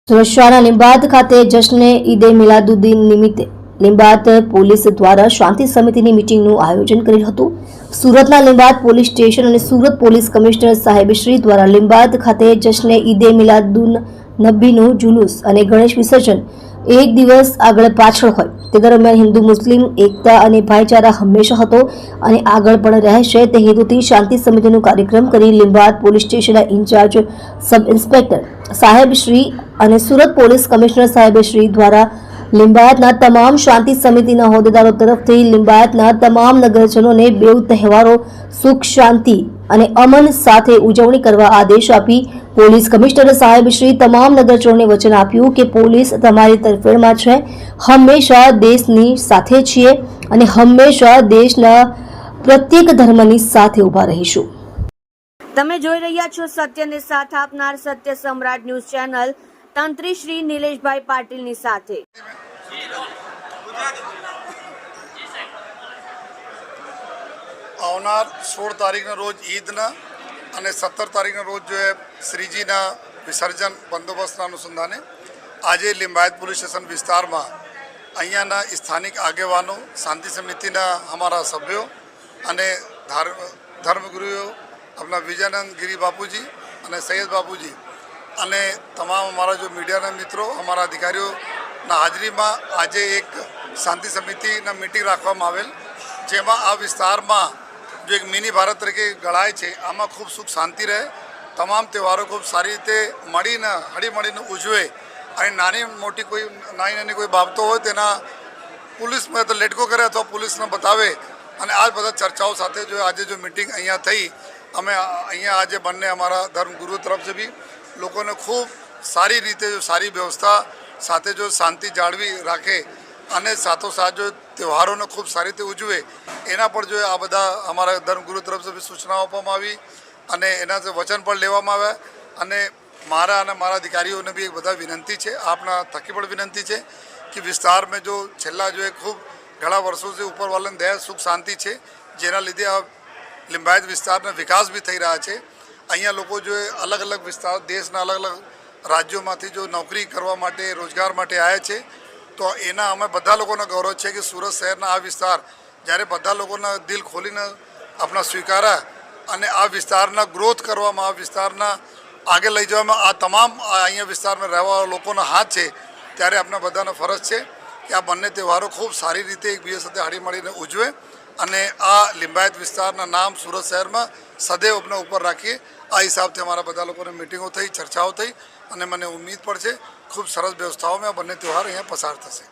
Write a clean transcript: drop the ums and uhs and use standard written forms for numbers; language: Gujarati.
સુરતના લીંબાયત ખાતે જશ્ને ઈદે મિલાદુદ્દીન નિમિત્તે લીંબાયત પોલીસ દ્વારા શાંતિ સમિતિની મીટિંગનું આયોજન કરેલ હતું। સુરતના લીંબાયત પોલીસ સ્ટેશન અને સુરત પોલીસ કમિશનર સાહેબશ્રી દ્વારા લીંબાયત ખાતે જશ્ને ઈદે મિલાદુન નબીનું જુલુસ અને ગણેશ વિસર્જન એક દિવસ આગળ પાછળ હોય તે દરમિયાન હિન્દુ મુસ્લિમ એકતા અને ભાઈચારા હંમેશા હતો અને આગળ પણ રહેશે તે હેતુથી શાંતિ સમિતિનો કાર્યક્રમ કરી લીંબાયત પોલીસ સ્ટેશનના ઇન્ચાર્જ સબ ઇન્સ્પેક્ટર સાહેબશ્રી અને સુરત પોલીસ કમિશનર સાહેબશ્રી દ્વારા લીંબાયતના તમામ શાંતિ સમિતિના હોદ્દેદારો તરફથી લીંબાયતના તમામ નગરજનોને બેઉ તહેવારો સુખ શાંતિ અને અમન સાથે ઉજવણી કરવા આદેશ આપી પોલીસ કમિશનર સાહેબશ્રી તમામ નગરજનોને વચન આપ્યું કે પોલીસ તમારી તરફેણમાં છે, હંમેશા દેશની સાથે છીએ અને હંમેશા દેશના પ્રત્યેક ધર્મની સાથે ઊભા રહીશું। તમે જોઈ રહ્યા છો સત્યને સાથ આપનાર સત્ય સમ્રાટ ન્યૂઝ ચેનલ તંત્રી શ્રી નિલેશભાઈ પાટીલની સાથે। આવનાર 16 તારીખના રોજ ઈદના અને 17 તારીખના રોજ જો શ્રીજીના વિસર્જન બંદોબસ્તના અનુસંધાને આજે લીંબાયત પોલીસ સ્ટેશન વિસ્તારમાં અહીંયાના સ્થાનિક આગેવાનો, શાંતિ સમિતિના અમારા સભ્યો અને ધર્મગુરુઓ अपना विजयानंद गिरी बापूजी અને સૈયદ બાપુજી અને તમામ અમારા જો મીડિયાના મિત્રો, અમારા અધિકારીઓના હાજરીમાં આજે એક શાંતિ સમિતિના મીટિંગ રાખવામાં આવેલ, જેમાં આ વિસ્તારમાં જો એક મિની ભારત તરીકે ગણાય છે, આમાં ખૂબ સુખ શાંતિ રહે, તમામ તહેવારો ખૂબ સારી રીતે મળીને હળીમળીને ઉજવે અને નાની મોટી કોઈ બાબતો હોય તેના પોલીસમાં તો લેટકો કરે અથવા પોલીસને બતાવે અને આ બધા ચર્ચાઓ સાથે જો આજે જો મીટિંગ અહીંયા થઈ, અમે અહીંયા આજે બંને અમારા ધર્મગુરુ તરફ से भी લોકોને ખૂબ સારી રીતે જો સારી વ્યવસ્થા સાથે જો શાંતિ જાળવી રાખે અને સાથોસાથ જો તહેવારોને ખૂબ સારી રીતે ઉજવે એના પર જો આ બધા અમારા ધર્મગુરુ તરફ से भी સૂચનાઓ આપવામાં આવી અને એના વચન પણ લેવામાં આવ્યા અને મારા અને મારા અધિકારીઓને બી એક બધા વિનંતી છે, આપના થકી પણ વિનંતી છે કે વિસ્તારમાં જો છેલ્લા જો ખૂબ ઘણા વર્ષોથી ઉપરવાળાની દયા સુખ શાંતિ છે, જેના લીધે આ लिंबायत विस्तारનો વિકાસ भी થઈ રહ્યા છે। અહીંયા લોકો જો અલગ અલગ વિસ્તાર દેશના અલગ અલગ રાજ્યોમાંથી જો નોકરી કરવા માટે, રોજગાર માટે આવ્યા છે, તો એના અમે બધા લોકોનો ગૌરવ છે કે સુરત શહેરના આ વિસ્તાર જ્યારે બધા લોકોના દિલ ખોલીને આપણા સ્વીકાર્યા અને આ વિસ્તારના ગ્રોથ કરવામાં, આ વિસ્તારના આગળ લઈ જવામાં આ તમામ અહીંયા વિસ્તારમાં રહેવાવાળા લોકોનો હાથ છે, ત્યારે આપણા બધાનો ફરજ છે કે આ બંને તહેવારો ખૂબ સારી રીતે એકબીજા સાથે હળીમળીને ઉજવે અને આ લિંબાયત વિસ્તારના નામ સુરત શહેરમાં સદૈવ अपने ઉપર રાખીએ। આ હિસાબથી અમારા બધા લોકોને મીટિંગો થઈ, ચર્ચાઓ થઈ અને મને ઉમ્મીદ પણ છે ખૂબ સરસ વ્યવસ્થાઓમાં આ બંને તહેવાર અહીંયા પસાર થશે।